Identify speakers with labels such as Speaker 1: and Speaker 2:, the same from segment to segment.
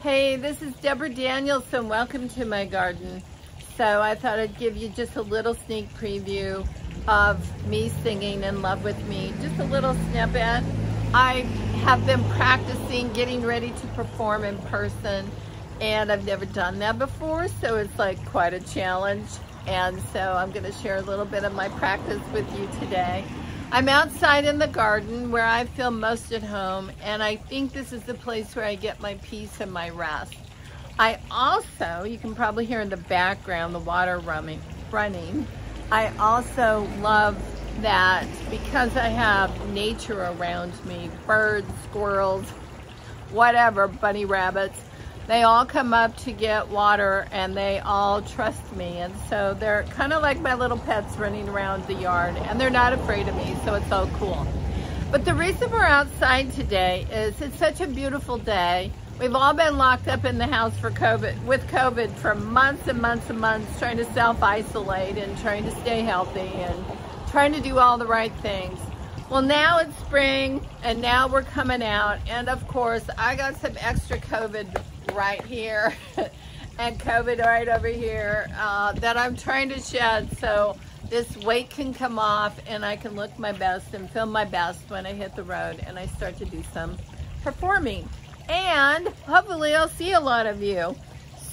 Speaker 1: Hey, this is Debra Danielsen. Welcome to my garden. So I thought I'd give you just a little sneak preview of me singing In Love With Me. Just a little snippet. I have been practicing getting ready to perform in person, and I've never done that before, so it's like quite a challenge. And so I'm going to share a little bit of my practice with you today. I'm outside in the garden where I feel most at home, and I think this is the place where I get my peace and my rest. I also, you can probably hear in the background the water running. I also love that because I have nature around me, birds, squirrels, whatever, bunny rabbits, they all come up to get water and they all trust me. And so they're kind of like my little pets running around the yard, and they're not afraid of me, so it's so cool. But the reason we're outside today is it's such a beautiful day. We've all been locked up in the house with COVID for months and months and months, trying to self-isolate and trying to stay healthy and trying to do all the right things. Well, now it's spring and now we're coming out, and of course I got some extra COVID right here and COVID right over here that I'm trying to shed so this weight can come off and I can look my best and feel my best when I hit the road and I start to do some performing. And hopefully I'll see a lot of you.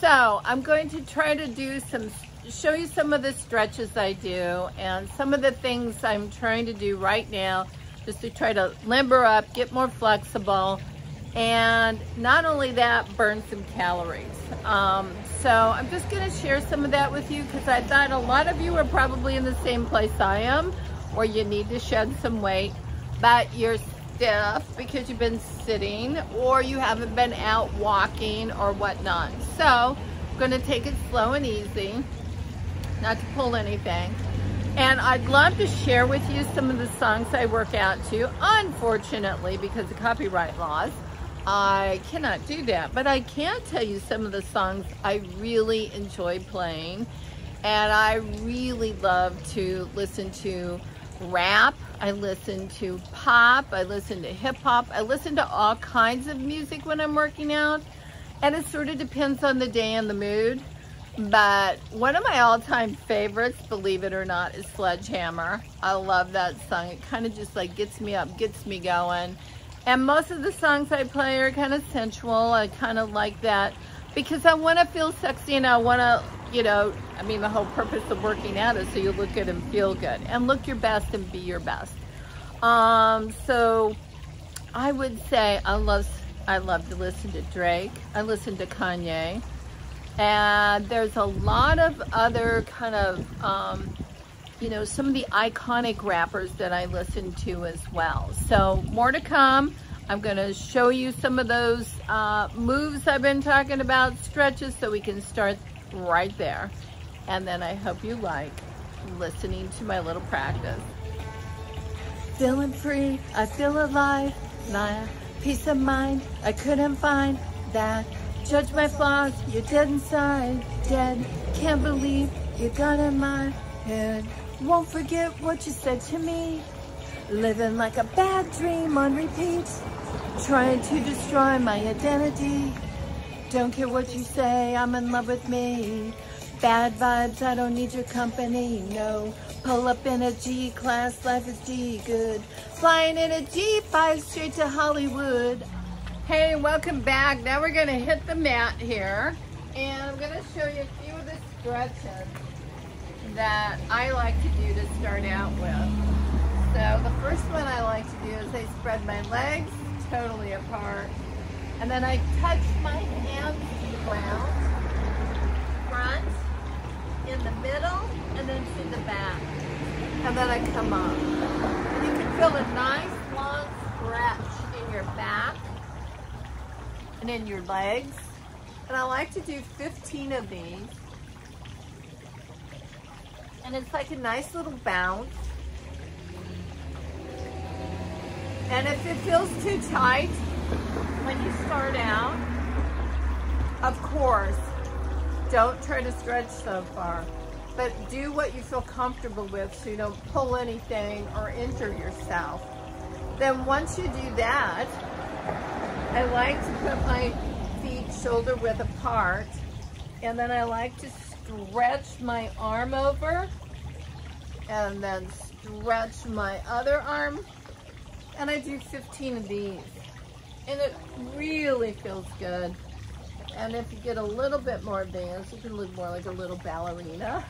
Speaker 1: So I'm going to try to show you some of the stretches I do and some of the things I'm trying to do right now just to try to limber up, get more flexible, and not only that, burn some calories. So I'm just going to share some of that with you because I thought a lot of you are probably in the same place I am, where you need to shed some weight, but you're stiff because you've been sitting or you haven't been out walking or whatnot. So I'm going to take it slow and easy, not to pull anything. And I'd love to share with you some of the songs I work out to. Unfortunately, because of copyright laws, I cannot do that, but I can tell you some of the songs I really enjoy playing. And I really love to listen to rap, I listen to pop, I listen to hip hop, I listen to all kinds of music when I'm working out. And it sort of depends on the day and the mood. But one of my all-time favorites, believe it or not, is Sledgehammer. I love that song. It kind of just like gets me up, gets me going. And most of the songs I play are kind of sensual. I kind of like that because I want to feel sexy and I want to, you know, I mean, the whole purpose of working out is so you look good and feel good and look your best and be your best. So I would say I love to listen to Drake. I listen to Kanye. And there's a lot of other kind of, you know, some of the iconic rappers that I listen to as well. So more to come. I'm going to show you some of those moves I've been talking about, stretches, so we can start right there. And then I hope you like listening to my little practice. Feeling free, I feel alive, my peace of mind, I couldn't find that. Judge my flaws, you're dead inside, dead. Can't believe you got in my head. Won't forget what you said to me. Living like a bad dream on repeat. Trying to destroy my identity. Don't care what you say, I'm in love with me. Bad vibes, I don't need your company, no. Pull up in a G-class, life is G-good. Flying in a G5 straight to Hollywood. Hey, welcome back. Now we're going to hit the mat here, and I'm going to show you a few of the stretches that I like to do to start out with. So the first one I like to do is I spread my legs totally apart, and then I touch my hands to the ground, front, in the middle, and then to the back, and then I come up. And you can feel a nice long stretch in your back and in your legs. And I like to do 15 of these. And it's like a nice little bounce. And if it feels too tight when you start out, of course, don't try to stretch so far. But do what you feel comfortable with so you don't pull anything or injure yourself. Then once you do that, I like to put my feet shoulder width apart. And then I like to stretch my arm over and then stretch my other arm. And I do 15 of these. And it really feels good. And if you get a little bit more advanced, you can look more like a little ballerina.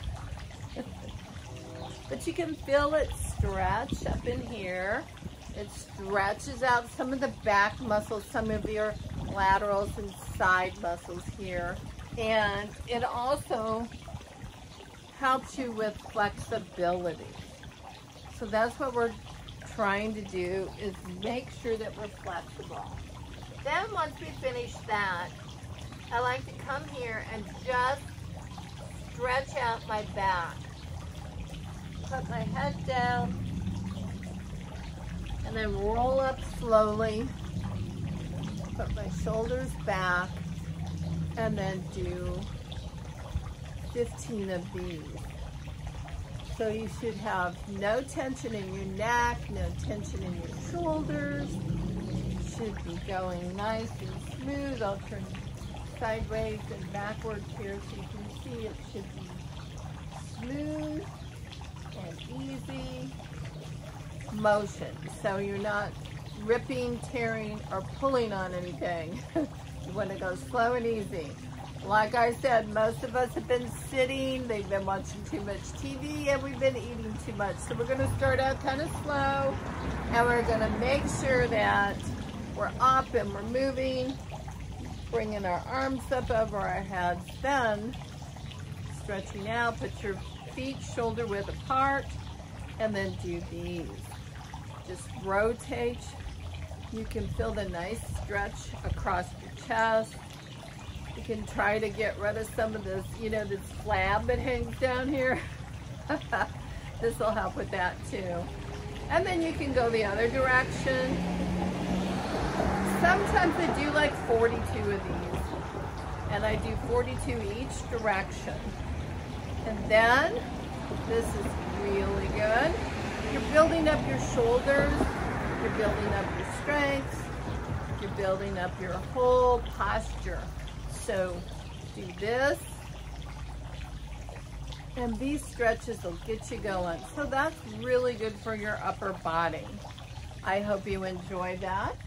Speaker 1: But you can feel it stretch up in here. It stretches out some of the back muscles, some of your laterals and side muscles here. And it also helps you with flexibility. So that's what we're trying to do, is make sure that we're flexible. Then once we finish that, I like to come here and just stretch out my back. Put my head down and then roll up slowly. Put my shoulders back and then do 15 of these. So you should have no tension in your neck, no tension in your shoulders. You should be going nice and smooth. I'll turn sideways and backwards here so you can see it should be smooth and easy motion. So you're not ripping, tearing, or pulling on anything. You want to go slow and easy. Like I said, most of us have been sitting, they've been watching too much TV, and we've been eating too much. So we're gonna start out kind of slow, and we're gonna make sure that we're up and we're moving, bringing our arms up over our heads, then stretching out, put your feet shoulder width apart, and then do these. Just rotate. You can feel the nice stretch across your chest. You can try to get rid of some of this, you know, this flab that hangs down here. This will help with that too. And then you can go the other direction. Sometimes I do like 42 of these. And I do 42 each direction. And then, this is really good. You're building up your shoulders. You're building up your strength. You're building up your whole posture. So do this, and these stretches will get you going. So that's really good for your upper body. I hope you enjoy that.